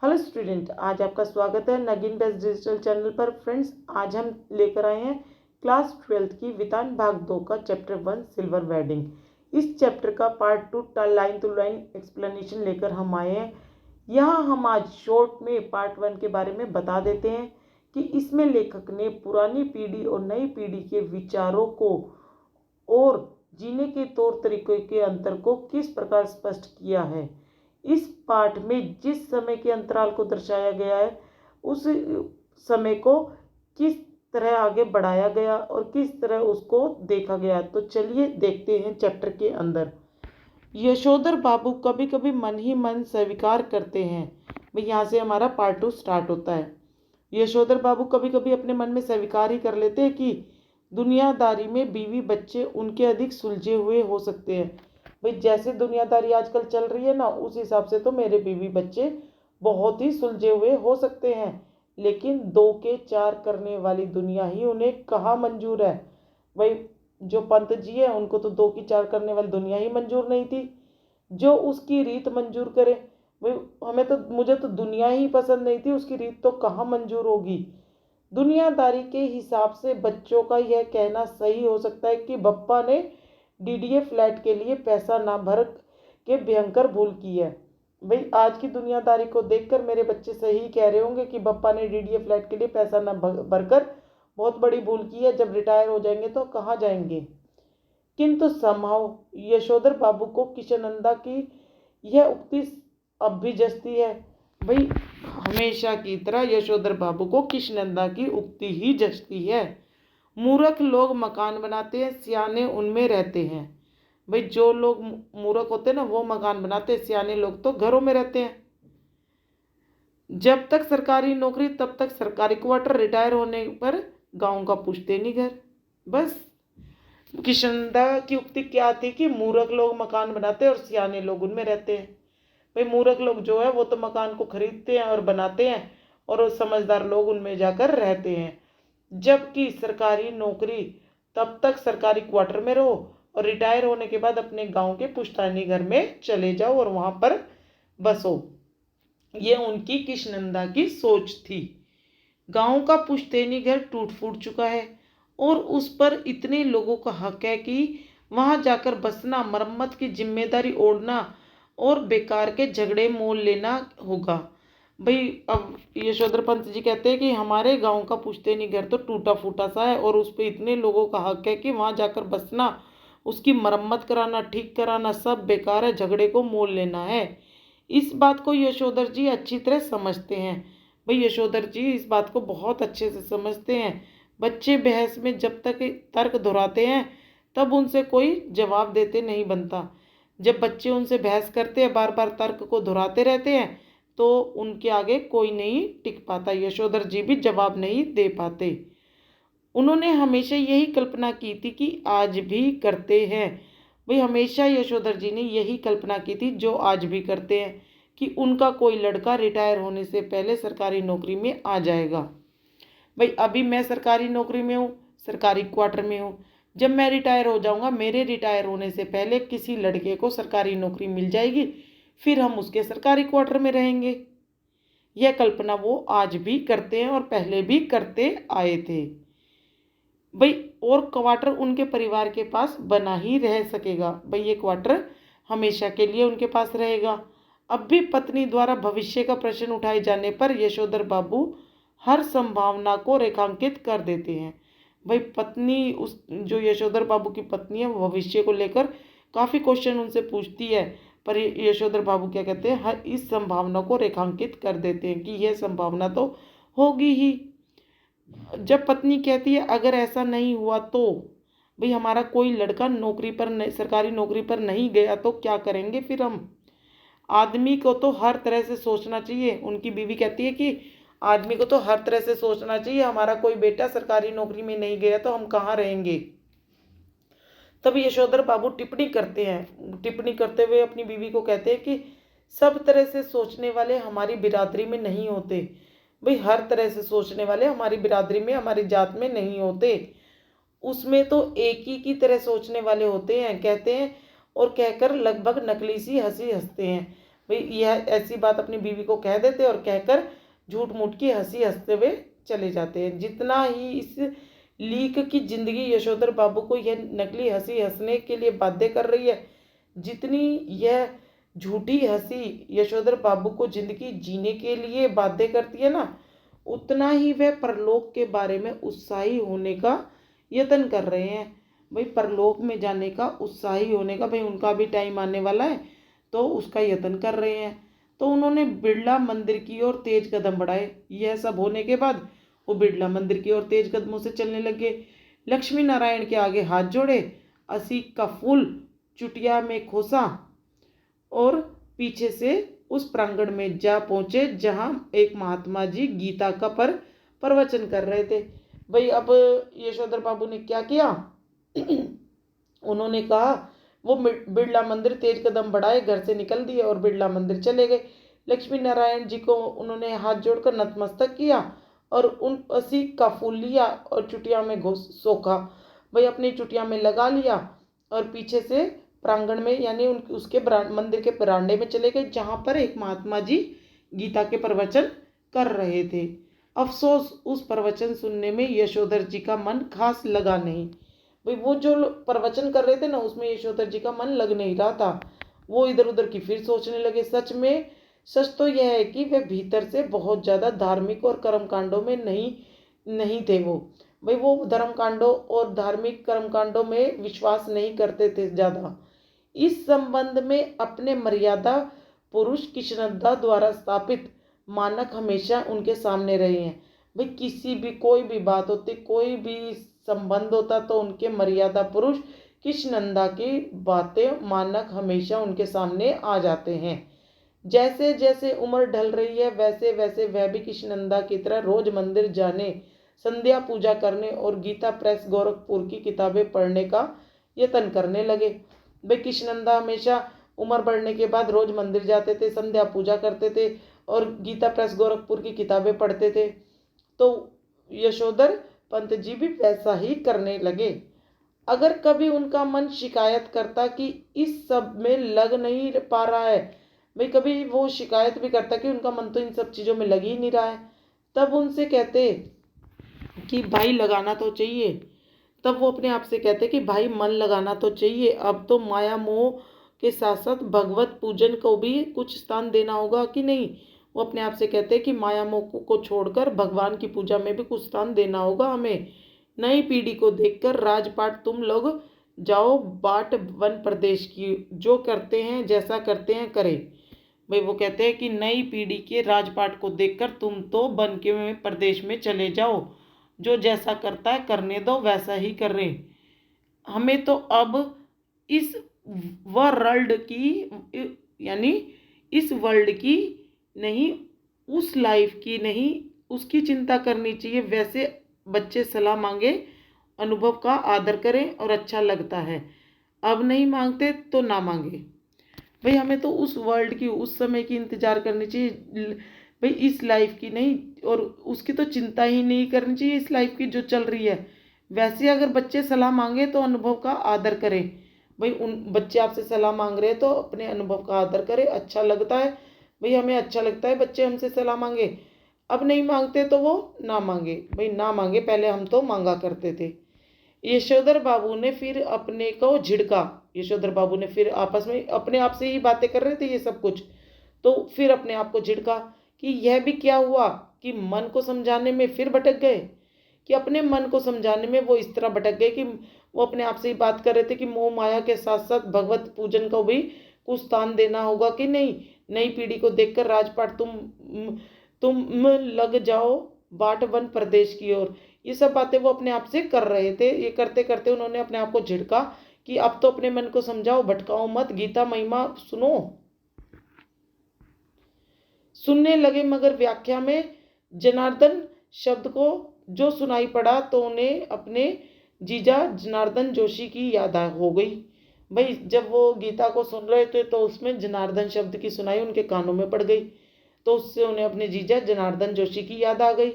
Hello student, आज आपका स्वागत है नगीन बेस्ट डिजिटल चैनल पर। फ्रेंड्स, आज हम लेकर आए हैं क्लास 12th की विधान भाग 2 का चैप्टर 1 सिल्वर वेडिंग। इस चैप्टर का part 2 line to line explanation लेकर हम आए हैं। यहाँ हम आज शॉर्ट में पार्ट 1 के बारे में बता देते हैं कि इसमें लेखक ने पुरानी पीढ़ी और नई पीढ़ी के विचारों को और जीने के तौर तरीकों के अंतर को किस प्रकार स्पष्ट किया है। इस पाठ में जिस समय के अंतराल को दर्शाया गया है उस समय को किस तरह आगे बढ़ाया गया और किस तरह उसको देखा गया। तो चलिए देखते हैं चैप्टर के अंदर। यशोधर बाबू कभी कभी मन ही मन स्वीकार करते हैं। भाई यहाँ से हमारा पार्ट 2 स्टार्ट होता है। यशोधर बाबू कभी कभी अपने मन में स्वीकार ही कर लेते हैं कि दुनियादारी में बीवी बच्चे उनके अधिक सुलझे हुए हो सकते हैं। भाई जैसे दुनियादारी आजकल चल रही है ना, उस हिसाब से तो मेरे बीवी बच्चे बहुत ही सुलझे हुए हो सकते हैं, लेकिन 2 के 4 करने वाली दुनिया ही उन्हें कहाँ मंजूर है। भाई जो पंत जी है उनको तो 2 की 4 करने वाली दुनिया ही मंजूर नहीं थी, जो उसकी रीत मंजूर करे। भाई मुझे तो दुनिया ही पसंद नहीं थी, उसकी रीत तो कहाँ मंजूर होगी। दुनियादारी के हिसाब से बच्चों का यह कहना सही हो सकता है कि बप्पा ने डीडीए फ्लैट के लिए पैसा ना भर के भयंकर भूल की है। भाई आज की दुनियादारी को देखकर मेरे बच्चे सही कह रहे होंगे कि बप्पा ने डीडीए फ्लैट के लिए पैसा ना भरकर बहुत बड़ी भूल की है। जब रिटायर हो जाएंगे तो कहाँ जाएंगे। किंतु समहाउ यशोधर बाबू को किशनंदा की यह उक्ति अब भी जचती है। भाई हमेशा की तरह यशोधर बाबू को किशनंदा की उक्ति ही जचती है। मूर्ख लोग मकान बनाते हैं, सियाने उनमें रहते हैं। भाई जो लोग मूर्ख होते हैं ना वो मकान बनाते हैं, सियाने लोग तो घरों में रहते हैं। जब तक सरकारी नौकरी तब तक सरकारी क्वार्टर, रिटायर होने पर गांव का पुश्तैनी घर। बस किशनंदा की उक्ति क्या थी कि मूर्ख लोग मकान बनाते हैं और सियाने लोग उनमें रहते हैं। भाई मूर्ख लोग जो है वो तो मकान को खरीदते हैं और बनाते हैं और समझदार लोग उनमें जाकर रहते हैं। जबकि सरकारी नौकरी तब तक सरकारी क्वार्टर में रहो और रिटायर होने के बाद अपने गांव के पुश्तैनी घर में चले जाओ और वहां पर बसो। ये उनकी किशनंदा की सोच थी। गांव का पुश्तैनी घर टूट फूट चुका है और उस पर इतने लोगों का हक है कि वहां जाकर बसना, मरम्मत की जिम्मेदारी ओढ़ना और बेकार के झगड़े मोल लेना होगा। भाई अब यशोधर पंत जी कहते हैं कि हमारे गांव का पुश्तैनी घर तो टूटा फूटा सा है और उस पर इतने लोगों का हक है कि वहां जाकर बसना, उसकी मरम्मत कराना, ठीक कराना सब बेकार है, झगड़े को मोल लेना है। इस बात को यशोधर जी अच्छी तरह समझते हैं। भाई यशोधर जी इस बात को बहुत अच्छे से समझते हैं। बच्चे बहस में जब तक तर्क दोहराते हैं तब उनसे कोई जवाब देते नहीं बनता। जब बच्चे उनसे बहस करते हैं, बार बार तर्क को दोहराते रहते हैं, तो उनके आगे कोई नहीं टिक पाता। यशोधर जी भी जवाब नहीं दे पाते। उन्होंने हमेशा यही कल्पना की थी कि आज भी करते हैं। भाई हमेशा यशोधर जी ने यही कल्पना की थी जो आज भी करते हैं कि उनका कोई लड़का रिटायर होने से पहले सरकारी नौकरी में आ जाएगा। भाई अभी मैं सरकारी नौकरी में हूँ, सरकारी क्वार्टर में हूँ। जब मैं रिटायर हो जाऊँगा, मेरे रिटायर होने से पहले किसी लड़के को सरकारी नौकरी मिल जाएगी, फिर हम उसके सरकारी क्वार्टर में रहेंगे। यह कल्पना वो आज भी करते हैं और पहले भी करते आए थे। भाई और क्वार्टर उनके परिवार के पास बना ही रह सकेगा। भाई ये क्वार्टर हमेशा के लिए उनके पास रहेगा। अब भी पत्नी द्वारा भविष्य का प्रश्न उठाए जाने पर यशोधर बाबू हर संभावना को रेखांकित कर देते हैं। भाई पत्नी, उस जो यशोधर बाबू की पत्नी है, वो भविष्य को लेकर काफ़ी क्वेश्चन उनसे पूछती है, पर यशोधर बाबू क्या कहते हैं, हर इस संभावना को रेखांकित कर देते हैं कि यह संभावना तो होगी ही। जब पत्नी कहती है अगर ऐसा नहीं हुआ तो भाई हमारा कोई लड़का नौकरी पर सरकारी नौकरी पर नहीं गया तो क्या करेंगे फिर हम। आदमी को तो हर तरह से सोचना चाहिए। उनकी बीवी कहती है कि आदमी को तो हर तरह से सोचना चाहिए, हमारा कोई बेटा सरकारी नौकरी में नहीं गया तो हम कहाँ रहेंगे। तब यशोधर बाबू टिप्पणी करते हैं। टिप्पणी करते हुए अपनी बीवी को कहते हैं कि सब तरह से सोचने वाले हमारी बिरादरी में नहीं होते। भाई हर तरह से सोचने वाले हमारी बिरादरी में, हमारी जात में नहीं होते। उसमें तो एक ही की तरह सोचने वाले होते हैं, कहते हैं और कहकर लगभग नकली सी हंसी हंसते हैं। भाई यह ऐसी बात अपनी बीवी को कह देते और कहकर झूठ मूठ की हंसी हंसते हुए चले जाते हैं। जितना ही इस लीक की जिंदगी यशोधर बाबू को यह नकली हंसी हंसने के लिए बाध्य कर रही है, जितनी यह झूठी हंसी यशोधर बाबू को जिंदगी जीने के लिए बाध्य करती है ना, उतना ही वह परलोक के बारे में उत्साही होने का यत्न कर रहे हैं। भाई परलोक में जाने का, उत्साही होने का, भाई उनका भी टाइम आने वाला है तो उसका यत्न कर रहे हैं। तो उन्होंने बिरला मंदिर की ओर तेज कदम बढ़ाए। यह सब होने के बाद वो बिरला मंदिर की ओर तेज कदमों से चलने लगे। लक्ष्मी नारायण के आगे हाथ जोड़े, असी का फूल चुटिया में खोसा और पीछे से उस प्रांगण में जा पहुंचे जहां एक महात्मा जी गीता का प्रवचन कर रहे थे। भाई अब यशोधर बाबू ने क्या किया उन्होंने कहा, वो बिरला मंदिर तेज कदम बढ़ाए घर से निकल दिए और बिरला मंदिर चले गए। लक्ष्मी नारायण जी को उन्होंने हाथ जोड़कर नतमस्तक किया और उन असी का फूल लिया और चुटिया में सोखा। भाई अपनी चुटिया में लगा लिया और पीछे से प्रांगण में यानी उसके मंदिर के बरामदे में चले गए जहां पर एक महात्मा जी गीता के प्रवचन कर रहे थे। अफसोस उस प्रवचन सुनने में यशोधर जी का मन खास लगा नहीं। भाई वो जो प्रवचन कर रहे थे ना, उसमें यशोधर जी का मन लग नहीं रहा था। वो इधर उधर की फिर सोचने लगे। सच तो यह है कि वे भीतर से बहुत ज़्यादा धार्मिक और कर्मकांडों में नहीं थे। वो धर्म कांडों और धार्मिक कर्मकांडों में विश्वास नहीं करते थे ज़्यादा। इस संबंध में अपने मर्यादा पुरुष कृष्णदा द्वारा स्थापित मानक हमेशा उनके सामने रहे हैं। भाई किसी भी कोई भी बात होती, कोई भी संबंध होता तो उनके मर्यादा पुरुष कृष्णनंदा की बातें मानक हमेशा उनके सामने आ जाते हैं। जैसे जैसे उम्र ढल रही है वैसे वैसे वह भी कृष्णनंदा की तरह रोज मंदिर जाने, संध्या पूजा करने और गीता प्रेस गोरखपुर की किताबें पढ़ने का यत्न करने लगे। भाई कृष्णनंदा हमेशा उम्र बढ़ने के बाद रोज मंदिर जाते थे, संध्या पूजा करते थे और गीता प्रेस गोरखपुर की किताबें पढ़ते थे। तो यशोधर पंत जी भी वैसा ही करने लगे। अगर कभी उनका मन शिकायत करता कि इस सब में लग नहीं पा रहा है, भाई कभी वो शिकायत भी करता कि उनका मन तो इन सब चीज़ों में लग ही नहीं रहा है, तब उनसे कहते कि भाई लगाना तो चाहिए। तब वो अपने आप से कहते कि भाई मन लगाना तो चाहिए। अब तो माया मोह के साथ साथ भगवत पूजन को भी कुछ स्थान देना होगा कि नहीं। वो अपने आप से कहते हैं कि माया मोह को छोड़कर भगवान की पूजा में भी कुछ स्थान देना होगा हमें। नई पीढ़ी को देखकर राजपाट तुम लोग जाओ, बाट वन प्रदेश की, जो करते हैं जैसा करते हैं करें। भाई वो कहते हैं कि नई पीढ़ी के राजपाट को देखकर तुम तो बन के प्रदेश में चले जाओ, जो जैसा करता है करने दो, वैसा ही कर रहे। हमें तो अब इस वर्ल्ड की यानी इस वर्ल्ड की नहीं, उस लाइफ की नहीं, उसकी चिंता करनी चाहिए। वैसे बच्चे सलाह मांगे, अनुभव का आदर करें और अच्छा लगता है, अब नहीं मांगते तो ना मांगे। भाई हमें तो उस वर्ल्ड की, उस समय की इंतज़ार करनी चाहिए। भाई इस लाइफ की नहीं, और उसकी तो चिंता ही नहीं करनी चाहिए इस लाइफ की जो चल रही है। वैसे अगर बच्चे सलाह मांगे तो अनुभव का आदर करें। भाई उन बच्चे आपसे सलाह मांग रहे हैं तो अपने अनुभव का आदर करें, अच्छा लगता है। भाई हमें अच्छा लगता है बच्चे हमसे सलाह मांगे, अब नहीं मांगते तो वो ना मांगे। भाई ना मांगे, पहले हम तो मांगा करते थे। यशोधर बाबू ने फिर अपने को झिड़का। यशोधर बाबू ने फिर आपस में अपने आप से ही बातें कर रहे थे ये सब कुछ, तो फिर अपने आप को झिड़का कि यह भी क्या हुआ कि मन को समझाने में फिर भटक गए। कि अपने मन को समझाने में वो इस तरह भटक गए कि वो अपने आप से ही बात कर रहे थे कि मोह माया के साथ साथ भगवत पूजन को भी कुछ स्थान देना होगा कि नहीं। नई पीढ़ी को देखकर राजपाट तुम लग जाओ बाट वन प्रदेश की ओर। ये सब बातें वो अपने आप से कर रहे थे। ये करते करते उन्होंने अपने आप को झिड़का कि अब तो अपने मन को समझाओ, भटकाओ मत, गीता महिमा सुनो। सुनने लगे मगर व्याख्या में जनार्दन शब्द को जो सुनाई पड़ा तो उन्हें अपने जीजा जनार्दन जोशी की याद हो गई। भाई जब वो गीता को सुन रहे थे तो उसमें जनार्दन शब्द की सुनाई उनके कानों में पड़ गई, तो उससे उन्हें अपने जीजा जनार्दन जोशी की याद आ गई।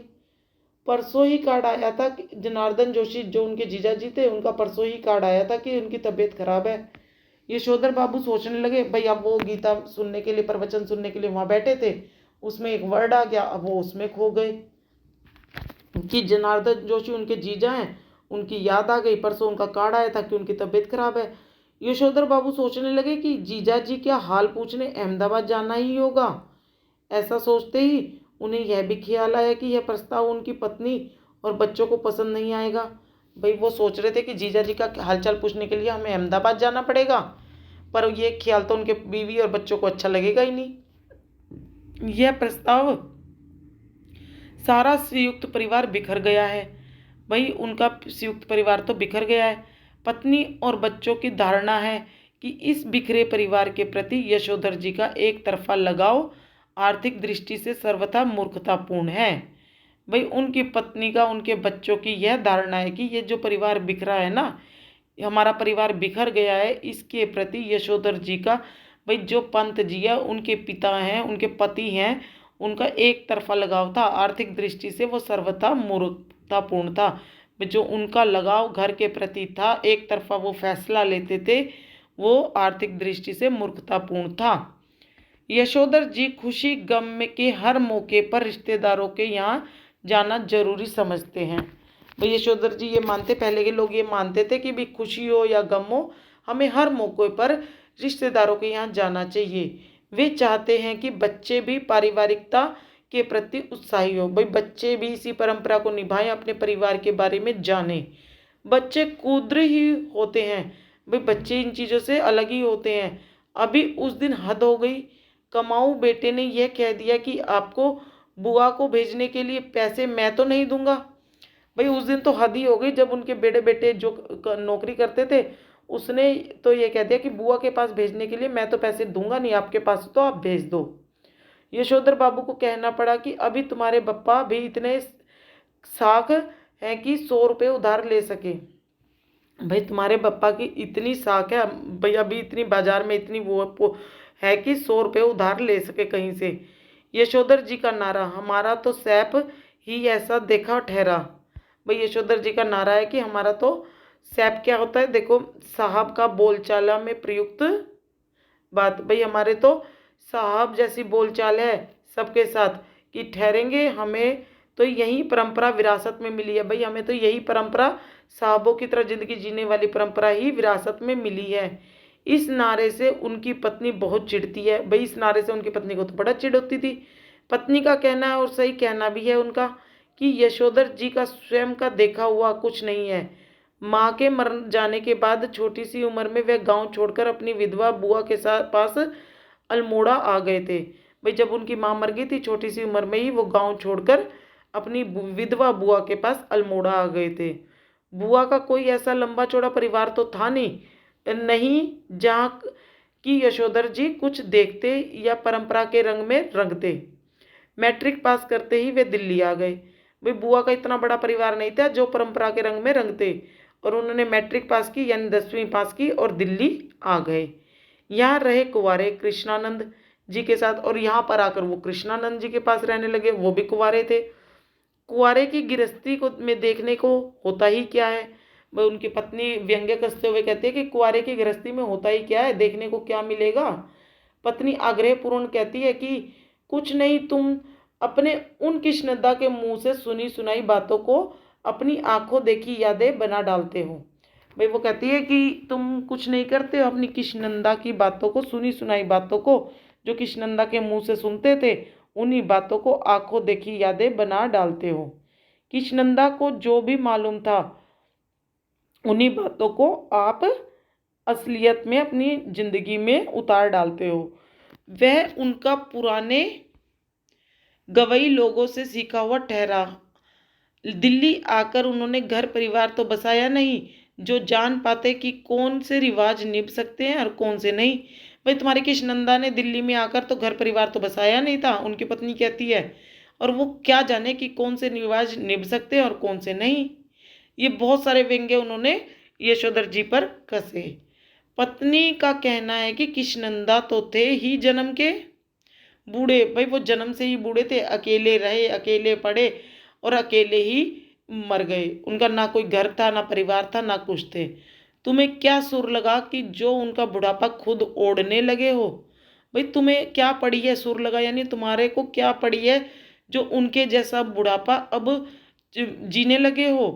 परसों ही कार्ड आया था जनार्दन जोशी जो उनके जीजा जी थे, उनका परसों ही कार्ड आया था कि उनकी तबीयत खराब है। यशोधर बाबू सोचने लगे, भाई अब वो गीता सुनने के लिए, प्रवचन सुनने के लिए वहां बैठे थे, उसमें एक वर्ड आ गया, अब वो उसमें खो गए कि जनार्दन जोशी उनके जीजा हैं। उनकी याद आ गई, परसों उनका कार्ड आया था कि उनकी तबीयत खराब है। यशोधर बाबू सोचने लगे कि जीजा जी क्या हाल पूछने अहमदाबाद जाना ही होगा। ऐसा सोचते ही उन्हें यह भी ख्याल आया कि यह प्रस्ताव उनकी पत्नी और बच्चों को पसंद नहीं आएगा। भाई वो सोच रहे थे कि जीजा जी का हालचाल पूछने के लिए हमें अहमदाबाद जाना पड़ेगा, पर यह ख्याल तो उनके बीवी और बच्चों को अच्छा लगेगा ही नहीं। यह प्रस्ताव सारा संयुक्त परिवार बिखर गया है। भाई उनका संयुक्त परिवार तो बिखर गया है। पत्नी और बच्चों की धारणा है कि इस बिखरे परिवार के प्रति यशोधर जी का एक तरफा लगाव आर्थिक दृष्टि से सर्वथा मूर्खतापूर्ण है। भाई उनकी पत्नी का, उनके बच्चों की यह धारणा है कि ये जो परिवार बिखरा है ना, हमारा परिवार बिखर गया है, इसके प्रति यशोधर जी का, भाई जो पंत जी है, उनके पिता हैं, उनके पति हैं, उनका एक तरफा लगाव था। आर्थिक दृष्टि से वो सर्वथा मूर्खतापूर्ण था। जो उनका लगाव घर के प्रति था, एक तरफा वो फैसला लेते थे, वो आर्थिक दृष्टि से मूर्खतापूर्ण था। यशोधर जी खुशी गम में के हर मौके पर रिश्तेदारों के यहाँ जाना जरूरी समझते हैं। भाई यशोधर जी ये मानते, पहले के लोग ये मानते थे कि भी खुशी हो या गम हो, हमें हर मौके पर रिश्तेदारों के यहाँ जाना चाहिए। वे चाहते हैं कि बच्चे भी पारिवारिकता के प्रति उत्साही हो। भाई बच्चे भी इसी परंपरा को निभाएं, अपने परिवार के बारे में जानें। बच्चे कुद्र ही होते हैं, भाई बच्चे इन चीज़ों से अलग ही होते हैं। अभी उस दिन हद हो गई। कमाऊ बेटे ने यह कह दिया कि आपको बुआ को भेजने के लिए पैसे मैं तो नहीं दूंगा। भाई उस दिन तो हद ही हो गई जब उनके बड़े बेटे जो नौकरी करते थे, उसने तो ये कह दिया कि बुआ के पास भेजने के लिए मैं तो पैसे दूंगा नहीं, आपके पास तो आप भेज दो। यशोधर बाबू को कहना पड़ा कि अभी तुम्हारे पप्पा भी इतने साख हैं कि 100 रुपये उधार ले सके। भाई तुम्हारे पप्पा की इतनी साख है भाई, अभी इतनी बाजार में इतनी वो है कि 100 रुपये उधार ले सके कहीं से। यशोधर जी का नारा, हमारा तो सैप ही ऐसा देखा ठहरा। भाई यशोधर जी का नारा है कि हमारा तो सैप क्या होता है, देखो साहब का बोलचाला में प्रयुक्त बात। भाई हमारे तो साहब जैसी बोलचाल है सबके साथ कि ठहरेंगे, हमें तो यही परंपरा विरासत में मिली है। भाई हमें तो यही परंपरा, साहबों की तरह जिंदगी जीने वाली परंपरा ही विरासत में मिली है। इस नारे से उनकी पत्नी बहुत चिढ़ती है। भाई इस नारे से उनकी पत्नी को तो बड़ा चिढ़ होती थी। पत्नी का कहना है, और सही कहना भी है उनका, कि यशोधर जी का स्वयं का देखा हुआ कुछ नहीं है। माँ के मर जाने के बाद छोटी सी उम्र में वह गांव छोड़कर अपनी विधवा बुआ के साथ पास अल्मोड़ा आ गए थे। भाई जब उनकी माँ मर गई थी, छोटी सी उम्र में ही वो गांव छोड़कर अपनी विधवा बुआ के पास अल्मोड़ा आ गए थे। बुआ का कोई ऐसा लंबा चौड़ा परिवार तो था नहीं जहाँ की यशोधर जी कुछ देखते या परंपरा के रंग में रंगते। मैट्रिक पास करते ही वे दिल्ली आ गए। भाई बुआ का इतना बड़ा परिवार नहीं था जो परंपरा के रंग में रंगते, और उन्होंने मैट्रिक पास की यानी 10वीं पास की और दिल्ली आ गए। यहाँ रहे कुंवारे कृष्णानंद जी के साथ, और यहाँ पर आकर वो कृष्णानंद जी के पास रहने लगे, वो भी कुंवारे थे। कुंवारे की गृहस्थी को में देखने को होता ही क्या है। वह उनकी पत्नी व्यंग्य कसते हुए कहती है कि कुंवारे की गृहस्थी में होता ही क्या है, देखने को क्या मिलेगा। पत्नी आग्रहपूर्ण कहती है कि कुछ नहीं, तुम अपने उन कृष्णदा के मुंह से सुनी सुनाई बातों को अपनी आंखों देखी यादें बना डालते हो। भाई वो कहती है कि तुम कुछ नहीं करते हो, अपनी कृष्णनंदा की बातों को, सुनी सुनाई बातों को जो कृष्णनंदा के मुंह से सुनते थे, उन्हीं बातों को आंखों देखी यादें बना डालते हो। कृष्णनंदा को जो भी मालूम था उन्हीं बातों को आप असलियत में अपनी जिंदगी में उतार डालते हो। वह उनका पुराने गवई लोगों से सीखा हुआ ठहरा। दिल्ली आकर उन्होंने घर परिवार तो बसाया नहीं जो जान पाते कि कौन से रिवाज निभ सकते हैं और कौन से नहीं। भाई तुम्हारी कृष्णनंदा ने दिल्ली में आकर तो घर परिवार तो बसाया नहीं था, उनकी पत्नी कहती है, और वो क्या जाने कि कौन से रिवाज निभ सकते हैं और कौन से नहीं। ये बहुत सारे व्यंग्य उन्होंने यशोधर जी पर कसे। पत्नी का कहना है कि कृष्णनंदा तो थे ही जन्म के बूढ़े। भाई वो जन्म से ही बूढ़े थे, अकेले रहे, अकेले पढ़े और अकेले ही मर गए। उनका ना कोई घर था, ना परिवार था, ना कुछ थे। तुम्हें क्या सुर लगा कि जो उनका बुढ़ापा खुद ओढ़ने लगे हो? भाई तुम्हें क्या पड़ी है सुर लगा, यानी तुम्हारे को क्या पड़ी है जो उनके जैसा बुढ़ापा अब जीने लगे हो,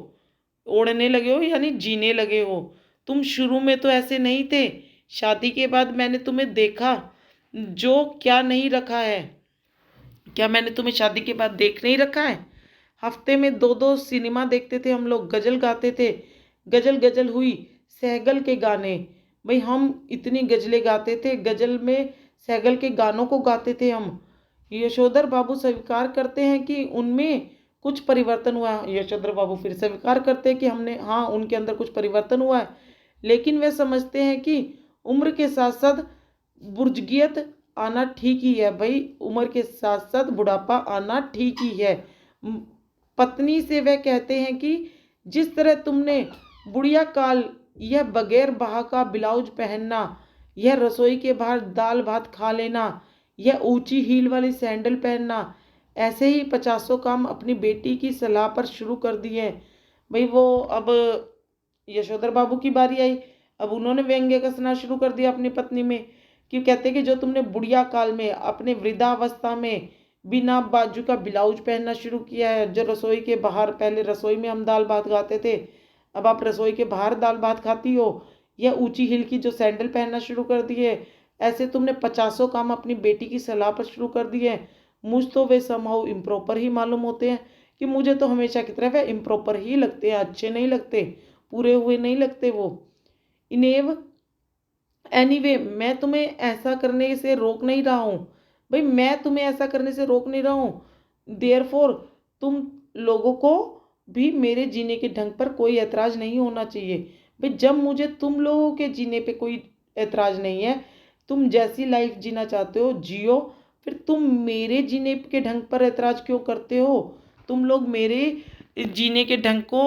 ओढ़ने लगे हो यानी जीने लगे हो। तुम शुरू में तो ऐसे नहीं थे, शादी के बाद मैंने तुम्हें देखा जो क्या नहीं रखा है। क्या मैंने तुम्हें शादी के बाद देख नहीं रखा है? हफ्ते में 2-2 सिनेमा देखते थे हम लोग, गजल गाते थे, गजल गजल हुई सहगल के गाने। भाई हम इतनी गजलें गाते थे, गजल में सहगल के गानों को गाते थे हम। यशोधर बाबू स्वीकार करते हैं कि उनमें कुछ परिवर्तन हुआ है। यशोधर बाबू फिर स्वीकार करते हैं कि हमने, हाँ, उनके अंदर कुछ परिवर्तन हुआ है, लेकिन वे समझते हैं कि उम्र के साथ साथ बुर्जगियत आना ठीक ही है। भाई उम्र के साथ साथ बुढ़ापा आना ठीक ही है। पत्नी से वह कहते हैं कि जिस तरह तुमने बुढ़िया काल यह बगैर बाह का ब्लाउज पहनना, यह रसोई के बाहर दाल भात खा लेना, यह ऊंची हील वाली सैंडल पहनना, ऐसे ही 50 काम अपनी बेटी की सलाह पर शुरू कर दिए। भाई वो अब यशोधर बाबू की बारी आई, अब उन्होंने व्यंग्य कसना शुरू कर दिया अपनी पत्नी में। क्यों कहते कि जो तुमने बुढ़िया काल में अपने वृद्धावस्था में बिना बाजू का ब्लाउज पहनना शुरू किया है, जो रसोई के बाहर, पहले रसोई में हम दाल भात खाते थे, अब आप रसोई के बाहर दाल भात खाती हो, यह ऊंची हिल की जो सैंडल पहनना शुरू कर दी है, ऐसे तुमने 50 काम अपनी बेटी की सलाह पर शुरू कर दिए हैं। मुझ तो वे समहाउ इम्प्रॉपर ही मालूम होते हैं, कि मुझे तो हमेशा की तरह वे इम्प्रॉपर ही लगते हैं, अच्छे नहीं लगते, पूरे हुए नहीं लगते वो। इनेव एनीवे मैं तुम्हें ऐसा करने से रोक नहीं रहा हूँ। भाई मैं तुम्हें ऐसा करने से रोक नहीं रहा हूँ। देयरफॉर तुम लोगों को भी मेरे जीने के ढंग पर कोई ऐतराज नहीं होना चाहिए। भाई जब मुझे तुम लोगों के जीने पे कोई ऐतराज नहीं है, तुम जैसी लाइफ जीना चाहते हो जियो, फिर तुम मेरे जीने के ढंग पर ऐतराज क्यों करते हो? तुम लोग मेरे जीने के ढंग को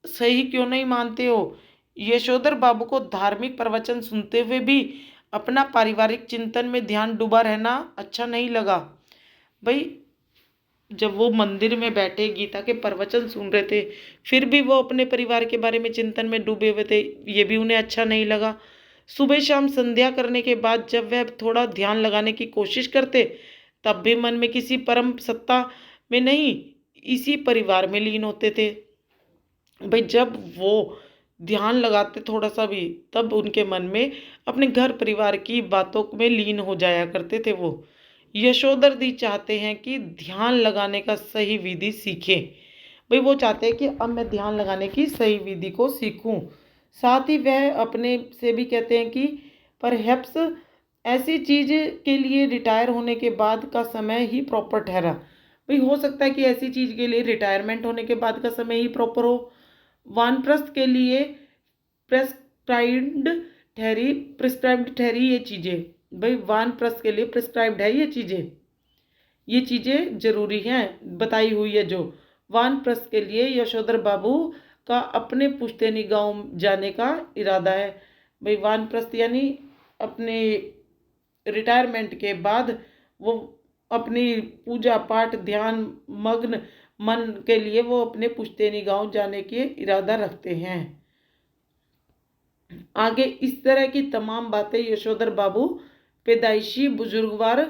सही क्यों नहीं मानते हो? यशोधर बाबू को धार्मिक प्रवचन सुनते हुए भी अपना पारिवारिक चिंतन में ध्यान डूबा रहना अच्छा नहीं लगा। भाई जब वो मंदिर में बैठे गीता के प्रवचन सुन रहे थे, फिर भी वो अपने परिवार के बारे में चिंतन में डूबे हुए थे, ये भी उन्हें अच्छा नहीं लगा। सुबह शाम संध्या करने के बाद जब वह थोड़ा ध्यान लगाने की कोशिश करते, तब भी मन में किसी परम सत्ता में नहीं, इसी परिवार में लीन होते थे। भाई जब वो ध्यान लगाते थोड़ा सा भी, तब उनके मन में अपने घर परिवार की बातों में लीन हो जाया करते थे वो। यशोधर दी चाहते हैं कि ध्यान लगाने का सही विधि सीखें। भाई वो चाहते हैं कि अब मैं ध्यान लगाने की सही विधि को सीखूं। साथ ही वह अपने से भी कहते हैं कि परहैप्स ऐसी चीज के लिए रिटायर होने के बाद का समय ही प्रॉपर ठहरा। भाई हो सकता है कि ऐसी चीज के लिए रिटायरमेंट होने के बाद का समय ही प्रॉपर हो। वानप्रस्थ के लिए प्रिस्क्राइब्ड ठहरी ये चीज़ें। भाई वानप्रस्थ के लिए प्रिस्क्राइब्ड है ये चीज़ें जरूरी हैं, बताई हुई है जो। वानप्रस्थ के लिए यशोधर बाबू का अपने पुश्तैनी गांव जाने का इरादा है। भाई वानप्रस्थ यानी अपने रिटायरमेंट के बाद वो अपनी पूजा पाठ ध्यान मग्न मन के लिए वो अपने पुश्तैनी गांव जाने के इरादा रखते हैं। आगे इस तरह की तमाम बातें यशोधर बाबू पैदाइशी बुजुर्गवार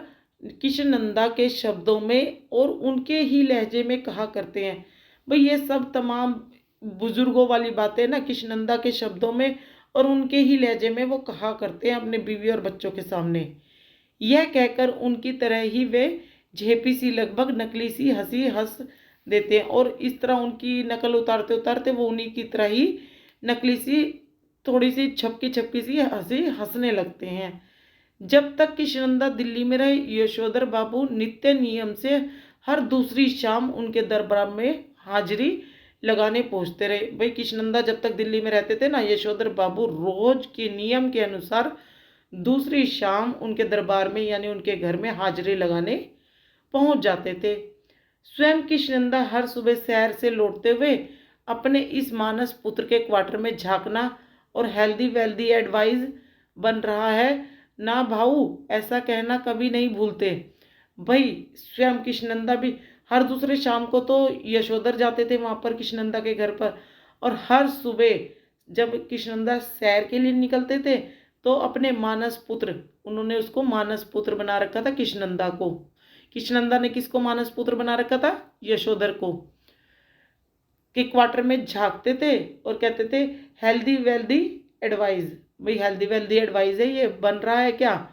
किशनंदा के शब्दों में और उनके ही लहजे में कहा करते हैं। भाई ये सब तमाम बुजुर्गों वाली बातें ना किशनंदा के शब्दों में और उनके ही लहजे में वो कहा करते हैं अपने बीवी और बच्चों के सामने। यह कहकर उनकी तरह ही वे झेपी सी लगभग नकली सी हंसी हंस देते हैं, और इस तरह उनकी नकल उतारते उतारते वो उन्हीं की तरह ही नकली सी थोड़ी सी छपकी छपकी सी हंसी हंसने लगते हैं। जब तक कि शिनंदा दिल्ली में रहे, यशोधर बाबू नित्य नियम से हर दूसरी शाम उनके दरबार में हाजिरी लगाने पहुंचते रहे। भाई किशनंदा जब तक दिल्ली में रहते थे ना, यशोधर बाबू रोज के नियम के अनुसार दूसरी शाम उनके दरबार में यानी उनके घर में हाजिरी लगाने पहुंच जाते थे। स्वयं किशनंदा हर सुबह सैर से लौटते हुए अपने इस मानस पुत्र के क्वार्टर में झांकना और हेल्दी वेल्दी एडवाइस बन रहा है ना भाऊ, ऐसा कहना कभी नहीं भूलते। भाई स्वयं किशनंदा भी हर दूसरे शाम को तो यशोधर जाते थे वहाँ पर किशनंदा के घर पर, और हर सुबह जब कृष्णनंदा सैर के लिए निकलते थे तो अपने मानस पुत्र, उन्होंने उसको मानस पुत्र बना रखा था कृष्णनंदा को। कृष्णनंदा ने किसको मानस पुत्र बना रखा था? यशोधर को। के क्वार्टर में झांकते थे और कहते थे हेल्दी वेल्दी एडवाइस, भाई हेल्दी वेल्दी एडवाइस है, ये बन रहा है क्या?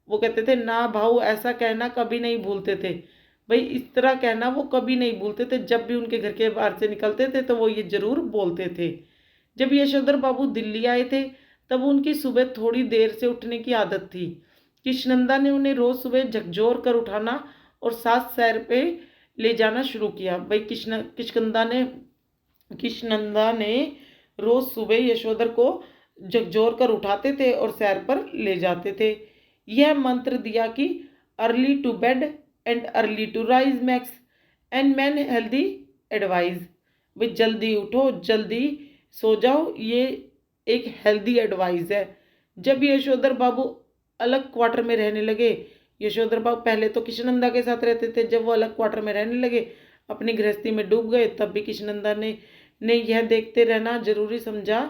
वो कहते थे ना भाऊ, ऐसा कहना कभी नहीं भूलते थे। भाई इस तरह कहना वो कभी नहीं भूलते थे। जब भी उनके घर के बाहर से निकलते थे तो वो ये जरूर बोलते थे। जब यशोधर बाबू दिल्ली आए थे तब उनकी सुबह थोड़ी देर से उठने की आदत थी। कृष्णनंदा ने उन्हें रोज सुबह झकझोर कर उठाना और साथ सैर पे ले जाना शुरू किया। भाई कृष्णनंदा ने रोज सुबह यशोधर को झकझोर कर उठाते थे और सैर पर ले जाते थे। यह मंत्र दिया कि early to bed and early to rise makes and man healthy advice. भाई जल्दी उठो जल्दी सो जाओ, ये एक हेल्दी एडवाइस है। जब यशोधर बाबू अलग क्वार्टर में रहने लगे, यशोधर बाबू पहले तो कृष्णनंदा के साथ रहते थे, जब वो अलग क्वार्टर में रहने लगे, अपनी गृहस्थी में डूब गए, तब भी कृष्णनंदा ने यह देखते रहना जरूरी समझा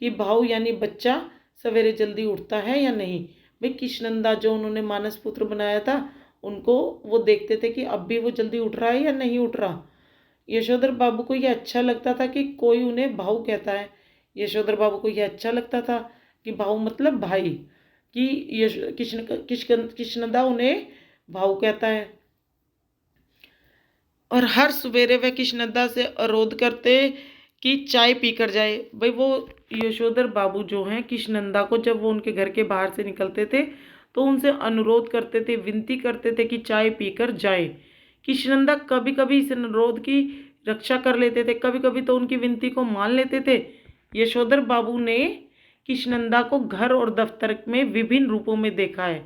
कि भाऊ यानी बच्चा सवेरे जल्दी उठता है या नहीं। भाई कृष्णनंदा जो उन्होंने मानस पुत्र बनाया था, उनको वो देखते थे कि अब भी वो जल्दी उठ रहा है या नहीं उठ रहा। यशोधर बाबू को यह अच्छा लगता था कि कोई उन्हें भाऊ कहता है। यशोधर बाबू को यह अच्छा लगता था कि भाऊ मतलब भाई, कि कृष्णनंदा उन्हें भाऊ कहता है। और हर सवेरे वह कृष्णनंदा से अनुरोध करते कि चाय पीकर जाए। भाई वो यशोधर बाबू जो हैं कृष्णनंदा को, जब वो उनके घर के बाहर से निकलते थे तो उनसे अनुरोध करते थे, विनती करते थे कि चाय पीकर जाए। कृष्णनंदा कभी कभी इस अनुरोध की रक्षा कर लेते थे, कभी कभी तो उनकी विनती को मान लेते थे। यशोधर बाबू ने कृष्णनंदा को घर और दफ्तर में विभिन्न रूपों में देखा है।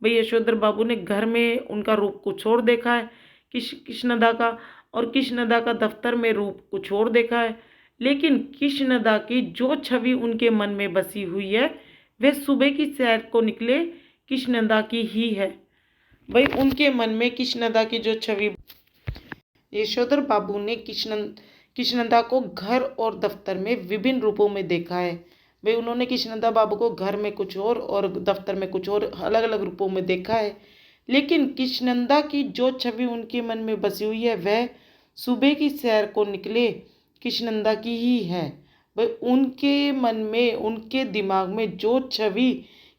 भाई यशोधर बाबू ने घर में उनका रूप कुछ और देखा है कृष्णनंदा का, और कृष्णनंदा का दफ्तर में रूप कुछ और देखा है। लेकिन कृष्णनंदा की जो छवि उनके मन में बसी हुई है वह सुबह की सैर को निकले कृष्णनंदा की ही है। भाई उनके मन में कृष्णनंदा की जो छवि, यशोधर बाबू ने कृष्णनंदा को घर और दफ्तर में विभिन्न रूपों में देखा है। भाई उन्होंने कृष्णनंदा बाबू को घर में कुछ और दफ्तर में कुछ और अलग अलग रूपों में देखा है। लेकिन कृष्णनंदा की जो छवि उनके मन में बसी हुई है वह सुबह की सैर को निकले कृष्णनंदा की ही है। भाई उनके मन में, उनके दिमाग में जो छवि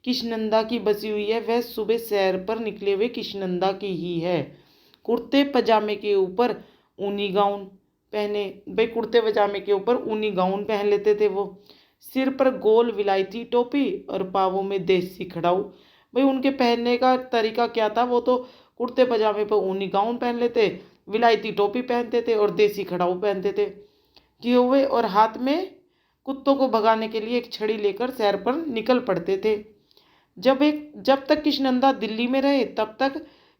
कृष्णनंदा की बसी हुई है वह सुबह सैर पर निकले हुए कृष्णनंदा की ही है। कुर्ते पजामे के ऊपर ऊनी गाउन पहने, भाई कुर्ते पजामे के ऊपर ऊनी गाउन पहन लेते थे वो। सिर पर गोल विलायती टोपी और पावों में देसी खड़ाऊ। भाई उनके पहनने का तरीका क्या था? वो तो कुर्ते पजामे पर ऊनी गाउन पहन लेते, विलायती टोपी पहनते थे और देसी खड़ाऊ पहनते थे किए हुए, और हाथ में कुत्तों को भगाने के लिए एक छड़ी लेकर सैर पर निकल पड़ते थे। जब तक कृष्णनंदा दिल्ली में रहे तब तक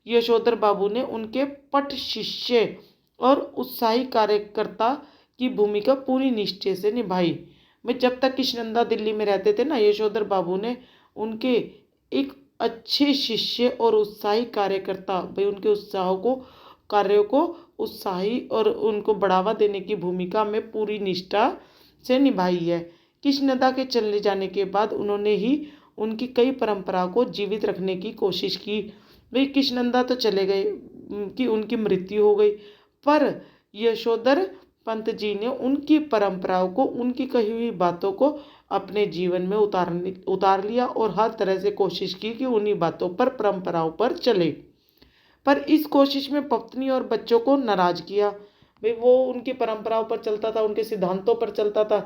यशोधर बाबू ने उनके पट शिष्य और उत्साही कार्यकर्ता की भूमिका पूरी निष्ठा से निभाई। मैं जब तक कृष्णनंदा दिल्ली में रहते थे ना, यशोधर बाबू ने उनके एक अच्छे शिष्य और उत्साही कार्यकर्ता, भाई उनके कार्यों को उत्साही और उनको बढ़ावा देने की भूमिका में पूरी निष्ठा से निभाई है। कृष्णनंदा के चले जाने के बाद उन्होंने ही उनकी कई परंपराओं को जीवित रखने की कोशिश की। भाई कृष्णनंदा तो चले गए कि उनकी मृत्यु हो गई, पर यशोधर पंत जी ने उनकी परंपराओं को, उनकी कही हुई बातों को अपने जीवन में उतार लिया और हर तरह से कोशिश की कि उन्हीं बातों पर, परंपराओं पर चले। पर इस कोशिश में पत्नी और बच्चों को नाराज किया। भाई वो उनकी परंपराओं पर चलता था, उनके सिद्धांतों पर चलता था,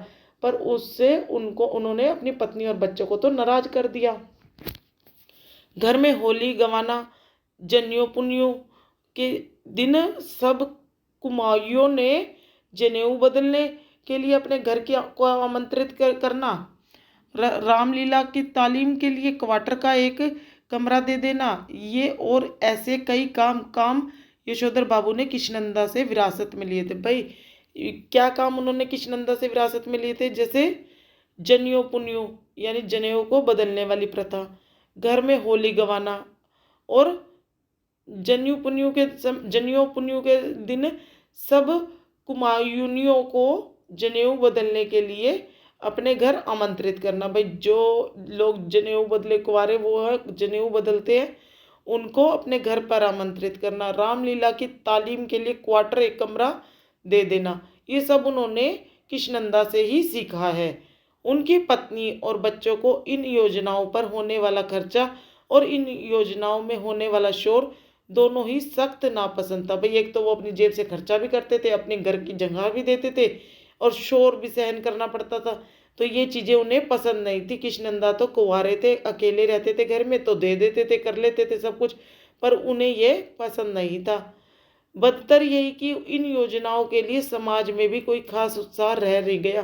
पर उससे उन्होंने अपनी पत्नी और बच्चों को तो नाराज कर दिया। घर में होली गंवाना, जनेऊ पुनेऊ के दिन सब कुमारियों ने जनेऊ बदलने के लिए अपने घर को आमंत्रित करना, रामलीला की तालीम के लिए क्वार्टर का एक कमरा दे देना, ये और ऐसे कई काम यशोधर बाबू ने कृष्णनंदा से विरासत में लिए थे। भाई क्या काम उन्होंने कृष्णनंदा से विरासत में लिए थे? जैसे जनेऊ पुनेऊ यानी जनेऊ को बदलने वाली प्रथा, घर में होली गंवाना, और जनेऊ पुनेऊ के दिन सब कुमायूनियों को जनेऊ बदलने के लिए अपने घर आमंत्रित करना। भाई जो लोग जनेऊ बदले कुंवारे वो है जनेऊ बदलते हैं, उनको अपने घर पर आमंत्रित करना। रामलीला की तालीम के लिए क्वार्टर, एक कमरा दे देना। ये सब उन्होंने किष्किंधा से ही सीखा है। उनकी पत्नी और बच्चों को इन योजनाओं पर होने वाला खर्चा और इन योजनाओं में होने वाला शोर दोनों ही सख्त नापसंद था। भाई एक तो वो अपनी जेब से खर्चा भी करते थे, अपने घर की जगह भी देते थे और शोर भी सहन करना पड़ता था। तो ये चीज़ें उन्हें पसंद नहीं थी। किष्किंधा तो कुंवारे थे, अकेले रहते थे घर में, तो दे देते थे, कर लेते थे सब कुछ, पर उन्हें ये पसंद नहीं था। बदतर यही कि इन योजनाओं के लिए समाज में भी कोई खास उत्साह रह नहीं गया।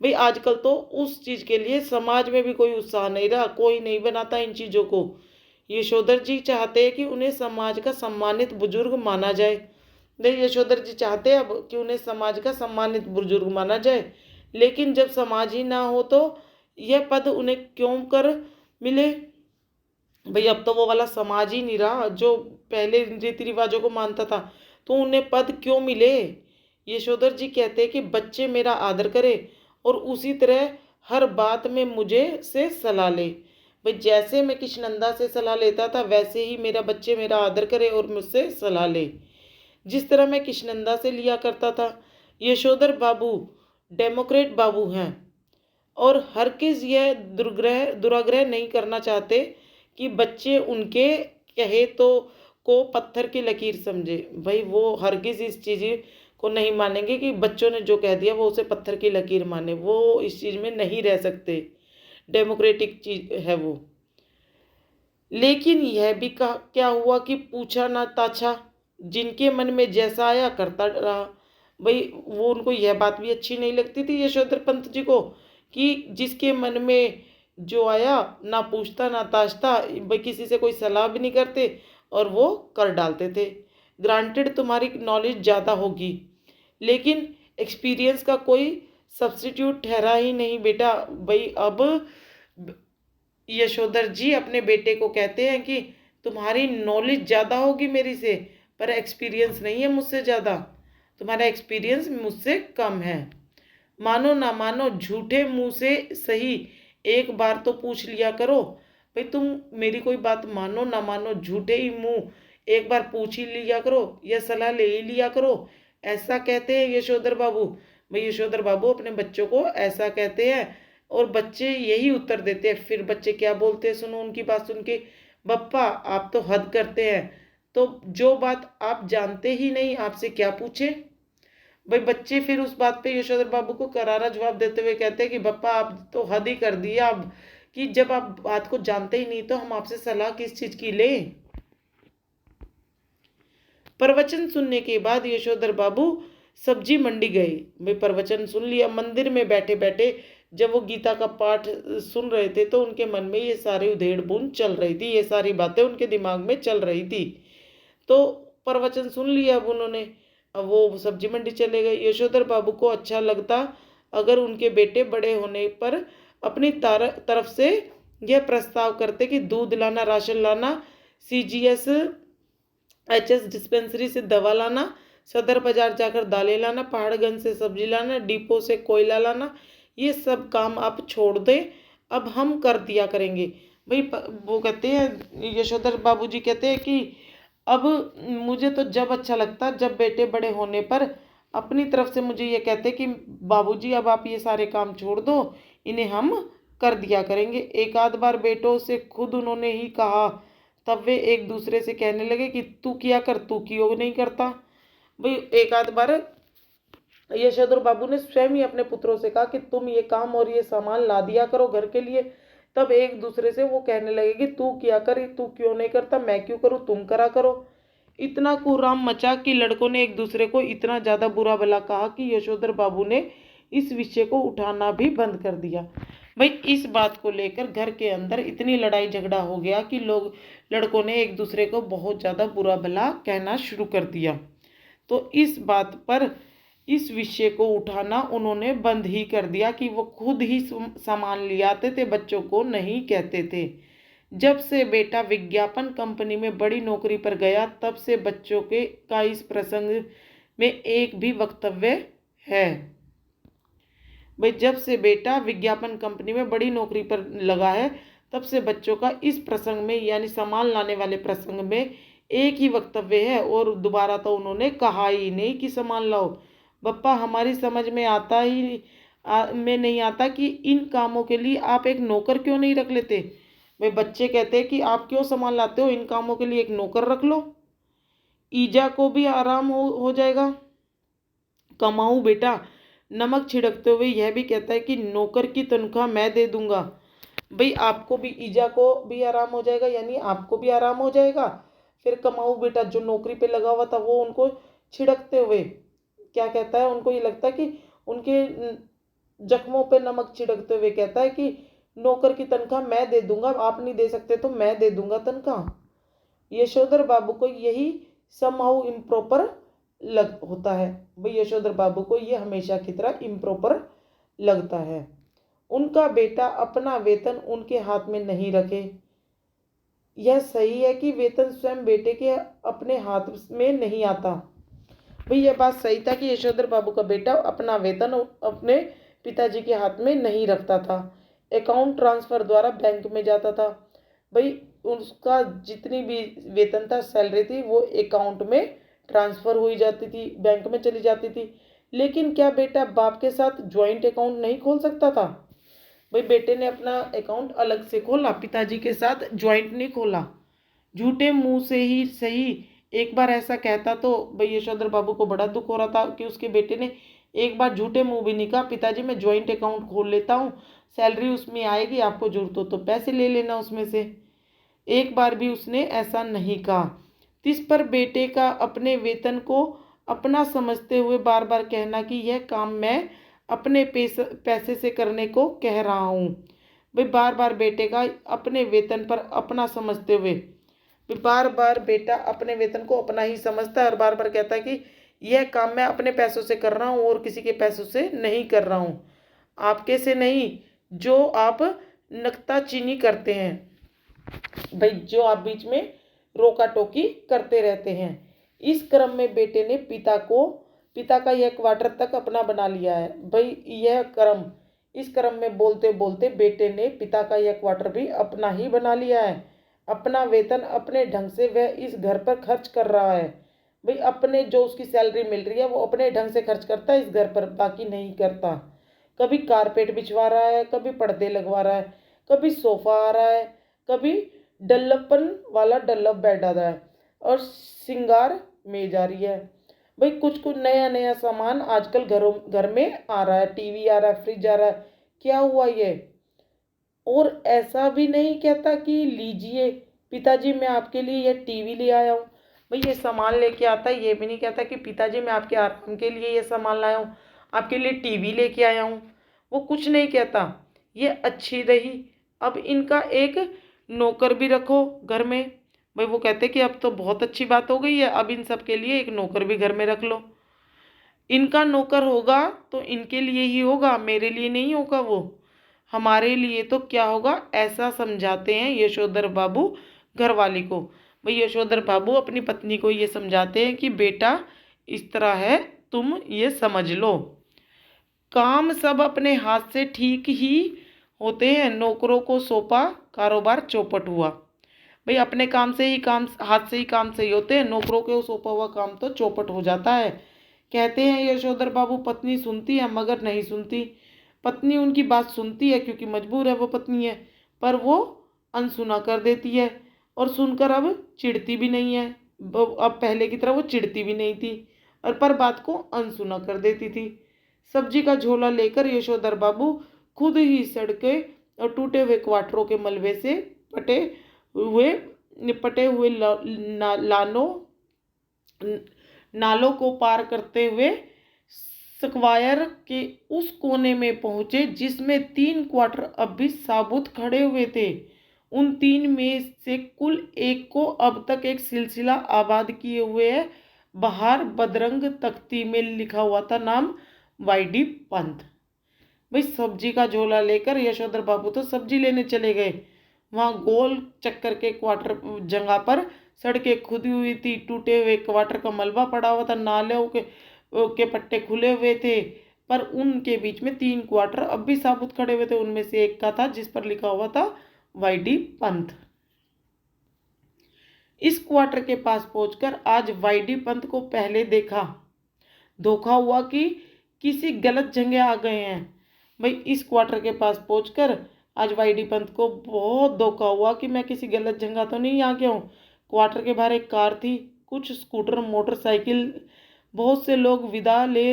भाई आजकल तो उस चीज़ के लिए समाज में भी कोई उत्साह नहीं रहा, कोई नहीं बनाता इन चीज़ों को। यशोधर जी चाहते हैं कि उन्हें समाज का सम्मानित बुजुर्ग माना जाए। नहीं, यशोधर जी चाहते हैं अब कि उन्हें समाज का सम्मानित बुजुर्ग माना जाए, लेकिन जब समाज ही ना हो तो यह पद उन्हें क्यों कर मिले। भाई अब तो वो वाला समाज ही नहीं रहा जो पहले रीति रिवाजों को मानता था, तो उन्हें पद क्यों मिले। यशोधर जी कहते हैं कि बच्चे मेरा आदर करे और उसी तरह हर बात में मुझे से सलाह ले। भाई जैसे मैं किष्किंधा से सलाह लेता था वैसे ही मेरा बच्चे मेरा आदर करे और मुझसे सलाह ले, जिस तरह मैं किष्किंधा से लिया करता था। यशोधर बाबू डेमोक्रेट बाबू हैं और हरगिज यह दुराग्रह नहीं करना चाहते कि बच्चे उनके कहे तो को पत्थर की लकीर समझे। भाई वो हरगिज इस चीज़ को नहीं मानेंगे कि बच्चों ने जो कह दिया वो उसे पत्थर की लकीर माने। वो इस चीज़ में नहीं रह सकते, डेमोक्रेटिक चीज है वो। लेकिन यह भी क्या हुआ कि पूछा ना ताछा, जिनके मन में जैसा आया करता रहा। भाई वो उनको यह बात भी अच्छी नहीं लगती थी यशोधर पंत जी को कि जिसके मन में जो आया ना पूछता ना ताछता, भाई किसी से कोई सलाह भी नहीं करते और वो कर डालते थे। ग्रांटेड तुम्हारी नॉलेज ज़्यादा होगी, लेकिन एक्सपीरियंस का कोई सब्स्टिट्यूट ठहरा ही नहीं बेटा। भाई अब यशोधर जी अपने बेटे को कहते हैं कि तुम्हारी नॉलेज ज़्यादा होगी मेरी से, पर एक्सपीरियंस नहीं है मुझसे ज़्यादा, तुम्हारा एक्सपीरियंस मुझसे कम है। मानो ना मानो झूठे मुंह से सही, एक बार तो पूछ लिया करो। भाई तुम मेरी कोई बात मानो ना मानो, झूठे ही मुंह एक बार पूछ ही लिया करो या सलाह ले ही लिया करो, ऐसा कहते हैं यशोधर बाबू। भाई यशोधर बाबू अपने बच्चों को ऐसा कहते हैं और बच्चे यही उत्तर देते हैं। फिर बच्चे क्या बोलते हैं सुनो उनकी बात सुन के, बप्पा आप तो हद करते हैं, तो जो बात आप जानते ही नहीं आपसे क्या पूछे। भाई बच्चे फिर उस बात पे यशोधर बाबू को करारा जवाब देते हुए कहते हैं कि बप्पा आप तो हद ही कर दिया अब, कि जब आप बात को जानते ही नहीं तो हम आपसे सलाह किस चीज की लें। प्रवचन सुनने के बाद यशोधर बाबू सब्जी मंडी गए। भाई प्रवचन सुन लिया, मंदिर में बैठे बैठे जब वो गीता का पाठ सुन रहे थे तो उनके मन में ये सारी उधेड़ बुन चल रही थी, ये सारी बातें उनके दिमाग में चल रही थी। तो प्रवचन सुन लिया अब उन्होंने, अब वो सब्जी मंडी चले गए। यशोधर बाबू को अच्छा लगता अगर उनके बेटे बड़े होने पर अपनी तरफ से यह प्रस्ताव करते कि दूध लाना, राशन लाना, CGS HS डिस्पेंसरी से दवा लाना, सदर बाजार जाकर दालें लाना, पहाड़गंज से सब्जी लाना, डिपो से कोयला लाना, ये सब काम आप छोड़ दें, अब हम कर दिया करेंगे। भाई वो कहते हैं यशोधर बाबू जी कहते हैं कि अब मुझे तो जब अच्छा लगता जब बेटे बड़े होने पर अपनी तरफ से मुझे ये कहते कि बाबूजी अब आप ये सारे काम छोड़ दो, इन्हें हम कर दिया करेंगे। एक आध बार बेटों से खुद उन्होंने ही कहा, तब वे एक दूसरे से कहने लगे कि तू किया कर, तू क्यों नहीं करता। भाई एक आध बार यशोधर बाबू ने स्वयं ही अपने पुत्रों से कहा कि तुम ये काम और ये सामान ला दिया करो घर के लिए, तब एक दूसरे से वो कहने लगे कि तू किया कर, तू क्यों नहीं करता, मैं क्यों करूँ, तुम करा करो। इतना कुराम मचा कि लड़कों ने एक दूसरे को इतना ज़्यादा बुरा भला कहा कि यशोधर बाबू ने इस विषय को उठाना भी बंद कर दिया। भाई इस बात को लेकर घर के अंदर इतनी लड़ाई झगड़ा हो गया कि लड़कों ने एक दूसरे को बहुत ज़्यादा बुरा भला कहना शुरू कर दिया। तो इस बात पर इस विषय को उठाना उन्होंने बंद ही कर दिया कि वो खुद ही सामान ले आते थे, बच्चों को नहीं कहते थे। जब से बेटा विज्ञापन कंपनी में बड़ी नौकरी पर गया तब से बच्चों के का इस प्रसंग में एक भी वक्तव्य है। भाई जब से बेटा विज्ञापन कंपनी में बड़ी नौकरी पर लगा है तब से बच्चों का इस प्रसंग में यानी सामान लाने वाले प्रसंग में एक ही वक्तव्य है और दोबारा तो उन्होंने कहा ही नहीं कि सामान लाओ। बप्पा हमारी समझ में आता ही में नहीं आता कि इन कामों के लिए आप एक नौकर क्यों नहीं रख लेते। वे बच्चे कहते हैं कि आप क्यों सामान लाते हो, इन कामों के लिए एक नौकर रख लो, ईजा को भी आराम हो जाएगा। कमाऊं बेटा नमक छिड़कते हुए यह भी कहता है कि नौकर की तनख्वाह मैं दे दूंगा। भाई आपको भी, ईजा को भी आराम हो जाएगा यानी आपको भी आराम हो जाएगा। फिर कमाऊ बेटा जो नौकरी पे लगा हुआ था वो उनको छिड़कते हुए क्या कहता है, उनको ये लगता है कि उनके जख्मों पे नमक छिड़कते हुए कहता है कि नौकर की तनख्वाह मैं दे दूंगा, आप नहीं दे सकते तो मैं दे दूंगा तनख्वाह। यशोधर बाबू को यही समहाउ इम्प्रॉपर होता है। भाई यशोधर बाबू को ये हमेशा की तरह इम्प्रॉपर लगता है। उनका बेटा अपना वेतन उनके हाथ में नहीं रखे। यह सही है कि वेतन स्वयं बेटे के अपने हाथ में नहीं आता। भाई यह बात सही था कि यशोधर बाबू का बेटा अपना वेतन अपने पिताजी के हाथ में नहीं रखता था, अकाउंट ट्रांसफर द्वारा बैंक में जाता था। भाई उसका जितनी भी वेतन था, सैलरी थी, वो अकाउंट में ट्रांसफर हुई जाती थी, बैंक में चली जाती थी। लेकिन क्या बेटा बाप के साथ ज्वाइंट अकाउंट नहीं खोल सकता था। भाई बेटे ने अपना अकाउंट अलग से खोला, पिताजी के साथ ज्वाइंट नहीं खोला। झूठे मुंह से ही सही एक बार ऐसा कहता तो भाई यशोधर बाबू को बड़ा दुख हो रहा था कि उसके बेटे ने एक बार झूठे मुंह भी नहीं कहा, पिताजी मैं ज्वाइंट अकाउंट खोल लेता हूँ, सैलरी उसमें आएगी, आपको जरूरत हो तो पैसे ले लेना उसमें से। एक बार भी उसने ऐसा नहीं कहा। इस पर बेटे का अपने वेतन को अपना समझते हुए बार बार कहना कि यह काम मैं अपने पैसे से करने को कह रहा हूँ। भाई बार बार बेटे का अपने वेतन पर अपना समझते हुए, बार बार बेटा अपने वेतन को अपना ही समझता है और बार बार कहता है कि यह काम मैं अपने पैसों से कर रहा हूँ और किसी के पैसों से नहीं कर रहा हूँ, आपके से नहीं जो आप नुक्ताचीनी करते हैं। भाई जो आप बीच में रोका टोकी करते रहते हैं। इस क्रम में बेटे ने पिता का यह क्वार्टर तक अपना बना लिया है। भाई इस क्रम में बोलते बोलते बेटे ने पिता का यह क्वार्टर भी अपना ही बना लिया है। अपना वेतन अपने ढंग से वह इस घर पर खर्च कर रहा है। भाई अपने जो उसकी सैलरी मिल रही है वो अपने ढंग से खर्च करता है इस घर पर, बाकी नहीं करता। कभी कारपेट बिछवा रहा है, कभी पर्दे लगवा रहा है, कभी सोफा आ रहा है, कभी डल्लपन वाला डल्लप बेड आ रहा है और श्रृंगार मेज आ रही है। भाई कुछ कुछ नया नया सामान आजकल घर में आ रहा है, टीवी आ रहा है, फ्रिज आ रहा है। क्या हुआ ये? और ऐसा भी नहीं कहता कि लीजिए पिताजी मैं आपके लिए यह टीवी ले आया हूँ। भाई ये सामान लेके आता है, ये भी नहीं कहता कि पिताजी मैं आपके आराम के लिए ये सामान लाया हूँ, आपके लिए टीवी लेके आया हूँ। वो कुछ नहीं कहता। ये अच्छी रही। अब इनका एक नौकर भी रखो घर में। भाई वो कहते कि अब तो बहुत अच्छी बात हो गई है, अब इन सब के लिए एक नौकर भी घर में रख लो। इनका नौकर होगा तो इनके लिए ही होगा, मेरे लिए नहीं होगा, वो हमारे लिए तो क्या होगा, ऐसा समझाते हैं यशोधर बाबू घरवाली को। भाई यशोधर बाबू अपनी पत्नी को ये समझाते हैं कि बेटा इस तरह है, तुम ये समझ लो, काम सब अपने हाथ से ठीक ही होते हैं, नौकरों को सौंपा कारोबार चौपट हुआ। भाई अपने काम से ही काम, हाथ से ही काम सही होते हैं, नौकरों के सौंपा हुआ काम तो चौपट हो जाता है। कहते हैं यशोधर बाबू पत्नी सुनती है मगर नहीं सुनती। पत्नी उनकी बात सुनती है क्योंकि मजबूर है, वो पत्नी है, पर वो अनसुना कर देती है और सुनकर अब चिढ़ती भी नहीं है। अब पहले की तरह वो चिढ़ती भी नहीं थी और पर बात को अनसुना कर देती थी। सब्जी का झोला लेकर यशोधर बाबू खुद ही सड़के और टूटे हुए क्वार्टरों के मलबे से निपटे हुए नालों को पार करते हुए स्क्वायर के उस कोने में पहुंचे जिसमें 3 क्वार्टर अब भी साबुत खड़े हुए थे। उन 3 में से कुल एक को अब तक एक सिलसिला आबाद किए हुए है। बाहर बदरंग तख्ती में लिखा हुआ था नाम वाईडी पंत। भाई सब्जी का झोला लेकर यशोधर बाबू तो सब्जी लेने चले गए। वहाँ गोल चक्कर के क्वार्टर जगह पर सड़कें खुदी हुई थी, टूटे हुए क्वार्टर का मलबा पड़ा हुआ था, नालों के पट्टे खुले हुए थे, पर उनके बीच में 3 क्वार्टर अब भी साबुत खड़े हुए थे। उनमें से एक का था जिस पर लिखा हुआ था वाई.डी. पंत। इस क्वार्टर के पास पहुंचकर आज वाई.डी. पंत को पहले देखा। धोखा हुआ कि किसी गलत जगह आ गए हैं। भाई इस क्वार्टर के पास पहुंचकर आज वाई.डी. पंत को बहुत धोखा हुआ कि मैं किसी गलत जगह तो नहीं आ गया हूँ। क्वार्टर के बाहर एक कार थी, कुछ स्कूटर, मोटरसाइकिल, बहुत से लोग विदा ले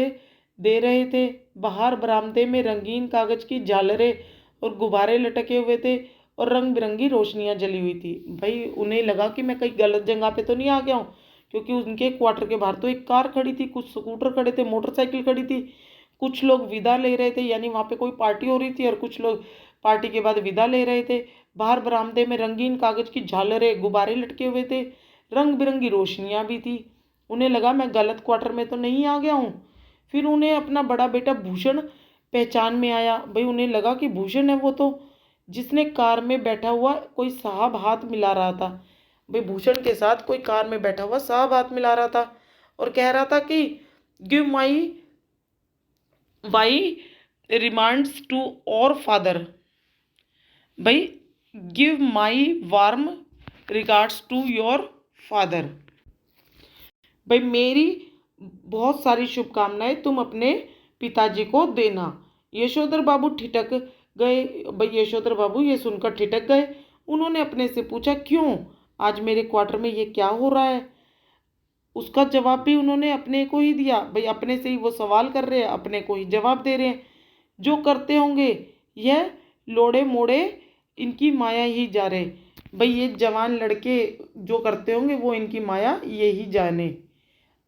दे रहे थे। बाहर बरामदे में रंगीन कागज की झालरें और गुब्बारे लटके हुए थे और रंग बिरंगी रोशनियां जली हुई थी। भाई उन्हें लगा कि मैं कहीं गलत जगह पे तो नहीं आ गया हूँ, क्योंकि उनके क्वार्टर के बाहर तो एक कार खड़ी थी, कुछ स्कूटर खड़े थे, मोटरसाइकिल खड़ी थी, कुछ लोग विदा ले रहे थे, यानी वहाँ पे कोई पार्टी हो रही थी और कुछ लोग पार्टी के बाद विदा ले रहे थे। बाहर बरामदे में रंगीन कागज की झालरें, गुब्बारे लटके हुए थे, रंग बिरंगी रोशनियां भी थी। उन्हें लगा मैं गलत क्वार्टर में तो नहीं आ गया हूँ। फिर उन्हें अपना बड़ा बेटा भूषण पहचान में आया। भाई उन्हें लगा कि भूषण है वो तो, जिसने कार में बैठा हुआ कोई साहब हाथ मिला रहा था। भाई भूषण के साथ कोई कार में बैठा हुआ साहब हाथ मिला रहा था और कह रहा था कि give my why remands to our father. भाई give my warm regards to your father. भाई मेरी बहुत सारी शुभकामनाएं तुम अपने पिताजी को देना। यशोधर बाबू ठिठक गए। भाई यशोधर बाबू ये सुनकर ठिठक गए। उन्होंने अपने से पूछा क्यों, आज मेरे क्वार्टर में ये क्या हो रहा है। उसका जवाब भी उन्होंने अपने को ही दिया। भाई अपने से ही वो सवाल कर रहे हैं, अपने को ही जवाब दे रहे हैं। जो करते होंगे यह लोड़े मोड़े इनकी माया ही जा रहे। भाई ये जवान लड़के जो करते होंगे वो इनकी माया ये ही जाने।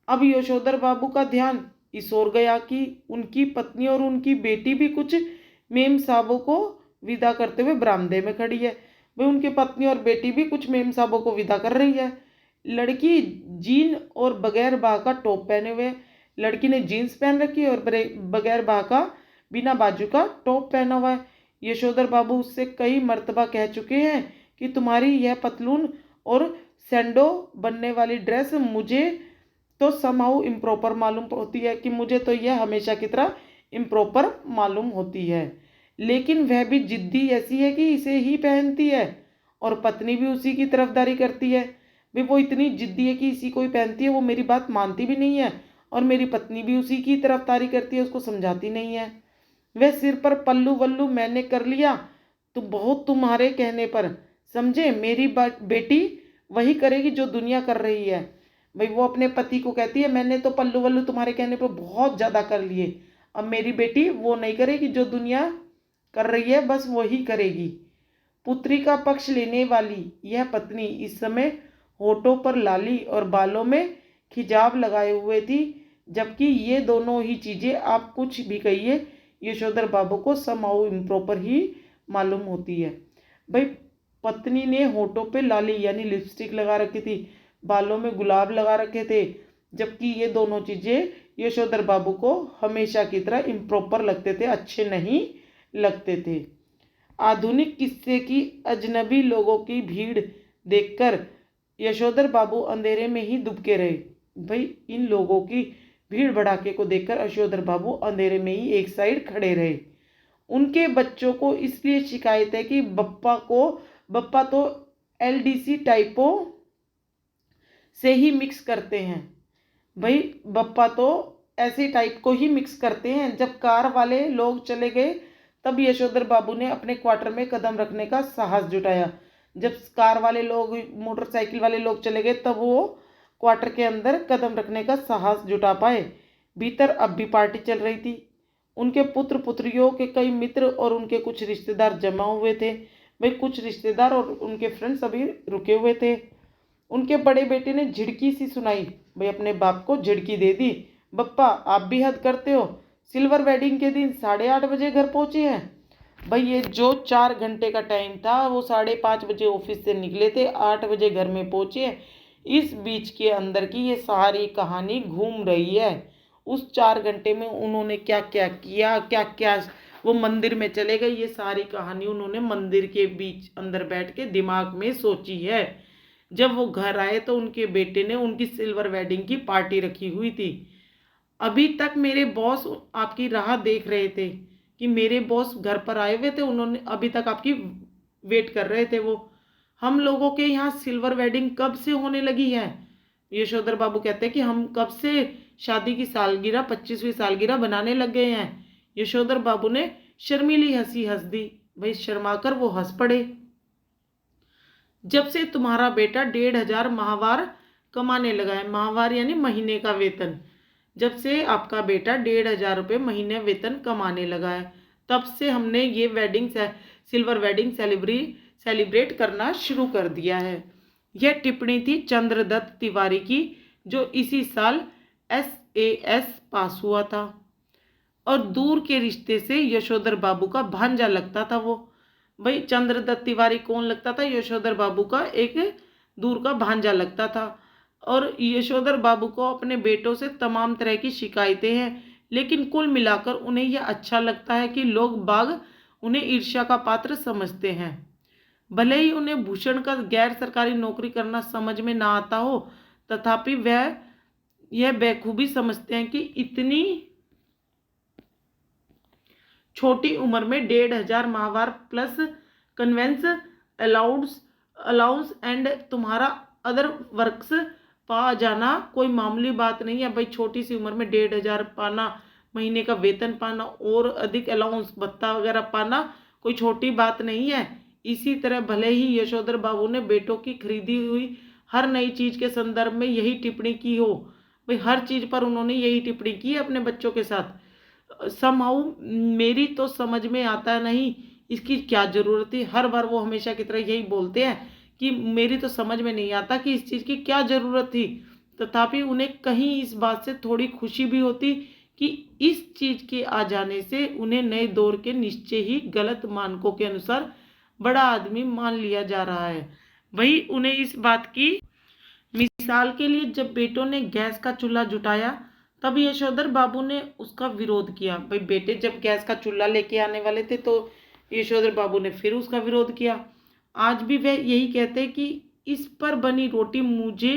अब यशोधर बाबू का ध्यान इस ओर गया कि उनकी पत्नी और उनकी बेटी भी कुछ मेम साहबों को विदा करते हुए बरामदे में खड़ी है। भाई उनकी पत्नी और बेटी भी कुछ मेम साहबों को विदा कर रही है। लड़की जीन और बगैर बाह का टॉप पहने हुए, लड़की ने जीन्स पहन रखी है और बगैर बाह का बिना बाजू का टॉप पहना हुआ है। यशोधर बाबू उससे कई मर्तबा कह चुके हैं कि तुम्हारी यह पतलून और सैंडो बनने वाली ड्रेस मुझे तो समहाउ इम्प्रॉपर मालूम होती है, कि मुझे तो यह हमेशा की तरह इम्प्रॉपर मालूम होती है। लेकिन वह भी जिद्दी ऐसी है कि इसे ही पहनती है और पत्नी भी उसी की तरफदारी करती है। भी वो इतनी जिद्दी है कि इसी को ही पहनती है, वो मेरी बात मानती भी नहीं है और मेरी पत्नी भी उसी की तरफदारी करती है, उसको समझाती नहीं है। वह सिर पर पल्लू वल्लू मैंने कर लिया तो बहुत तुम्हारे कहने पर, समझे, मेरी बेटी वही करेगी जो दुनिया कर रही है। भाई वो अपने पति को कहती है मैंने तो पल्लू वल्लू तुम्हारे कहने पर बहुत ज़्यादा कर लिए, अब मेरी बेटी वो नहीं करेगी जो दुनिया कर रही है, बस वही करेगी। पुत्री का पक्ष लेने वाली यह पत्नी इस समय होठों पर लाली और बालों में खिजाब लगाए हुए थी, जबकि ये दोनों ही चीज़ें आप कुछ भी कहिए यशोधर बाबू को समहाउ इम्प्रॉपर ही मालूम होती है। भाई पत्नी ने होठों पे लाली यानी लिपस्टिक लगा रखी थी, बालों में गुलाब लगा रखे थे, जबकि ये दोनों चीज़ें यशोधर बाबू को हमेशा की तरह इम्प्रॉपर लगते थे, अच्छे नहीं लगते थे। आधुनिक किस्से की अजनबी लोगों की भीड़ देखकर यशोधर बाबू अंधेरे में ही दुबके रहे। भाई इन लोगों की भीड़ भड़ाके को देखकर यशोधर बाबू अंधेरे में ही एक साइड खड़े रहे। उनके बच्चों को इसलिए शिकायत है कि बप्पा तो एलडीसी टाइपों से ही मिक्स करते हैं। भाई बप्पा तो ऐसे टाइप को ही मिक्स करते हैं। जब कार वाले लोग चले गए तब यशोधर बाबू ने अपने क्वार्टर में कदम रखने का साहस जुटाया। जब कार वाले लोग, मोटरसाइकिल वाले लोग चले गए तब वो क्वार्टर के अंदर कदम रखने का साहस जुटा पाए। भीतर अब भी पार्टी चल रही थी। उनके पुत्र पुत्रियों के कई मित्र और उनके कुछ रिश्तेदार जमा हुए थे। भाई कुछ रिश्तेदार और उनके फ्रेंड्स अभी रुके हुए थे। उनके बड़े बेटे ने झिड़की सी सुनाई। भाई अपने बाप को झिड़की दे दी, बप्पा आप भी हद करते हो, सिल्वर वेडिंग के दिन 8:30 बजे घर पहुंचे हैं। भाई ये जो 4 घंटे का टाइम था वो 5:30 बजे ऑफिस से निकले थे, 8 बजे घर में पहुंचे। इस बीच के अंदर की ये सारी कहानी घूम रही है। उस 4 घंटे में उन्होंने क्या क्या किया, क्या क्या, वो मंदिर में चले गए, ये सारी कहानी उन्होंने मंदिर के बीच अंदर बैठ के दिमाग में सोची है। जब वो घर आए तो उनके बेटे ने उनकी सिल्वर वेडिंग की पार्टी रखी हुई थी। अभी तक मेरे बॉस आपकी राह देख रहे थे कि मेरे बॉस घर पर आए हुए थे, उन्होंने अभी तक आपकी वेट कर रहे थे। वो हम लोगों के यहाँ सिल्वर वेडिंग कब से होने लगी है? यशोधर बाबू कहते हैं कि हम कब से शादी की सालगिरह 25वीं सालगिरह बनाने लग गए हैं। यशोधर बाबू ने शर्मीली हंसी हंस दी। भाई शर्माकर वो हंस पड़े। जब से तुम्हारा बेटा 1,500 माहवार कमाने लगा है, माहवार यानी महीने का वेतन, जब से आपका बेटा 1,500 रुपये महीने वेतन कमाने लगा है, तब से हमने ये सिल्वर वेडिंग सेलिब्रेट करना शुरू कर दिया है। यह टिप्पणी थी चंद्रदत्त तिवारी की, जो इसी साल SAS पास हुआ था और दूर के रिश्ते से यशोधर बाबू का भांजा लगता था वो। भाई चंद्रदत्त तिवारी कौन लगता था? यशोधर बाबू का एक दूर का भांजा लगता था। और यशोधर बाबू को अपने बेटों से तमाम तरह की शिकायतें हैं, लेकिन कुल मिलाकर उन्हें यह अच्छा लगता है कि लोग बाग उन्हें ईर्ष्या का पात्र समझते हैं। भले ही उन्हें भूषण का गैर सरकारी नौकरी करना समझ में ना आता हो, तथापि वह यह बेखूबी समझते हैं कि इतनी छोटी उम्र में 1,500 माहवार प्लस कन्वेंस अलाउंस एंड तुम्हारा अदर वर्क्स पा जाना कोई मामूली बात नहीं है। भाई छोटी सी उम्र में 1,500 पाना, महीने का वेतन पाना और अधिक अलाउंस भत्ता वगैरह पाना कोई छोटी बात नहीं है। इसी तरह भले ही यशोधर बाबू ने बेटों की खरीदी हुई हर नई चीज के संदर्भ में यही टिप्पणी की हो, भाई हर चीज पर उन्होंने यही टिप्पणी की अपने बच्चों के साथ, समहाउ मेरी तो समझ में आता नहीं इसकी क्या जरूरत थी। हर बार वो हमेशा की तरह यही बोलते हैं कि मेरी तो समझ में नहीं आता कि इस चीज की क्या जरूरत थी। तथापि उन्हें कहीं इस बात से थोड़ी खुशी भी होती कि इस चीज के आ जाने से उन्हें नए दौर के निश्चय ही गलत मानकों के अनुसार बड़ा आदमी मान लिया जा रहा है। वही उन्हें इस बात की मिसाल के लिए जब बेटों ने गैस का चूल्हा जुटाया, तब यशोधर बाबू ने उसका विरोध किया। भाई बेटे जब गैस का चूल्हा लेके आने वाले थे तो यशोधर बाबू ने फिर उसका विरोध किया। आज भी वह यही कहते हैं कि इस पर बनी रोटी मुझे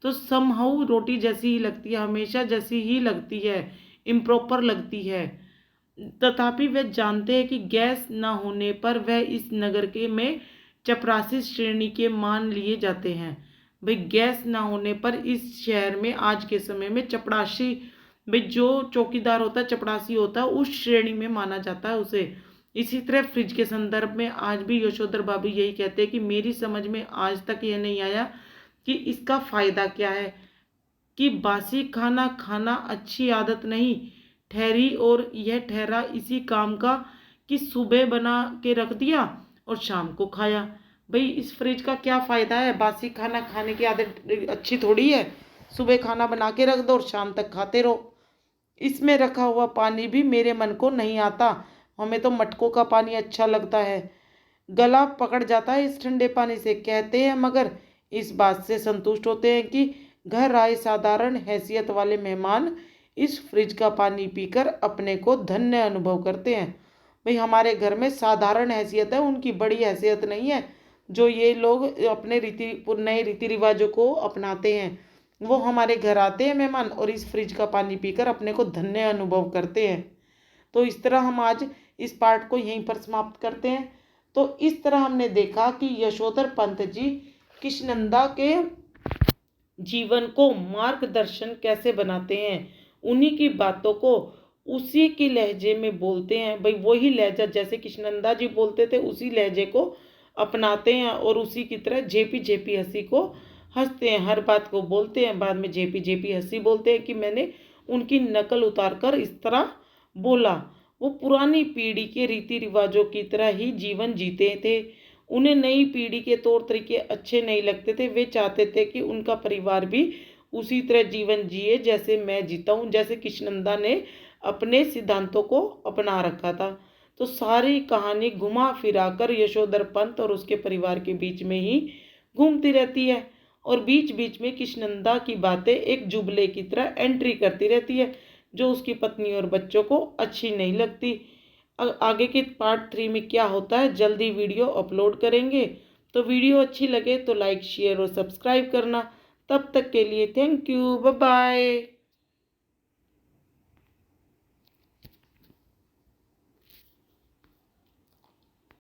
तो समहाउ रोटी जैसी ही लगती है, हमेशा जैसी ही लगती है, इम्प्रॉपर लगती है। तथापि वह जानते हैं कि गैस न होने पर वह इस नगर के में चपरासी श्रेणी के मान लिए जाते हैं। भाई गैस ना होने पर इस शहर में आज के समय में चपरासी, भाई जो चौकीदार होता है चपरासी होता है, उस श्रेणी में माना जाता है उसे। इसी तरह फ्रिज के संदर्भ में आज भी यशोधर बाबू यही कहते हैं कि मेरी समझ में आज तक यह नहीं आया कि इसका फायदा क्या है, कि बासी खाना खाना अच्छी आदत नहीं ठहरी और यह ठहरा इसी काम का कि सुबह बना के रख दिया और शाम को खाया। भाई इस फ्रिज का क्या फ़ायदा है? बासी खाना खाने की आदत अच्छी थोड़ी है। सुबह खाना बना के रख दो और शाम तक खाते रहो। इसमें रखा हुआ पानी भी मेरे मन को नहीं आता, हमें तो मटकों का पानी अच्छा लगता है। गला पकड़ जाता है इस ठंडे पानी से, कहते हैं मगर इस बात से संतुष्ट होते हैं कि घर आए साधारण हैसियत वाले मेहमान इस फ्रिज का पानी पीकर अपने को धन्य अनुभव करते हैं। भाई हमारे घर में साधारण हैसियत है, उनकी बड़ी हैसियत नहीं है जो ये लोग अपने नए रीति रिवाजों को अपनाते हैं। वो हमारे घर आते हैं मेहमान और इस फ्रिज का पानी पीकर अपने को धन्य अनुभव करते हैं। तो इस तरह हम आज इस पार्ट को यहीं पर समाप्त करते हैं। तो इस तरह हमने देखा कि यशोधर पंत जी कृष्णनंदा के जीवन को मार्गदर्शन कैसे बनाते हैं, उन्हीं की बातों को उसी के लहजे में बोलते हैं। भाई वही लहजा जैसे कृष्णनंदा जी बोलते थे उसी लहजे को अपनाते हैं और उसी की तरह जेपी जेपी हंसी को हंसते हैं, हर बात को बोलते हैं, बाद में जेपी जेपी हंसी बोलते हैं कि मैंने उनकी नकल उतार कर इस तरह बोला। वो पुरानी पीढ़ी के रीति रिवाजों की तरह ही जीवन जीते थे। उन्हें नई पीढ़ी के तौर तरीके अच्छे नहीं लगते थे। वे चाहते थे कि उनका परिवार भी उसी तरह जीवन जिए जैसे मैं जीता हूँ, जैसे कृष्णनंदा ने अपने सिद्धांतों को अपना रखा था। तो सारी कहानी घुमा फिरा कर यशोधर पंत और उसके परिवार के बीच में ही घूमती रहती है और बीच बीच में कृष्णनंदा की बातें एक जुबले की तरह एंट्री करती रहती है जो उसकी पत्नी और बच्चों को अच्छी नहीं लगती। आगे के पार्ट 3 में क्या होता है जल्दी वीडियो अपलोड करेंगे। तो वीडियो अच्छी लगे तो लाइक शेयर और सब्सक्राइब करना। तब तक के लिए थैंक यू, बाय बाय।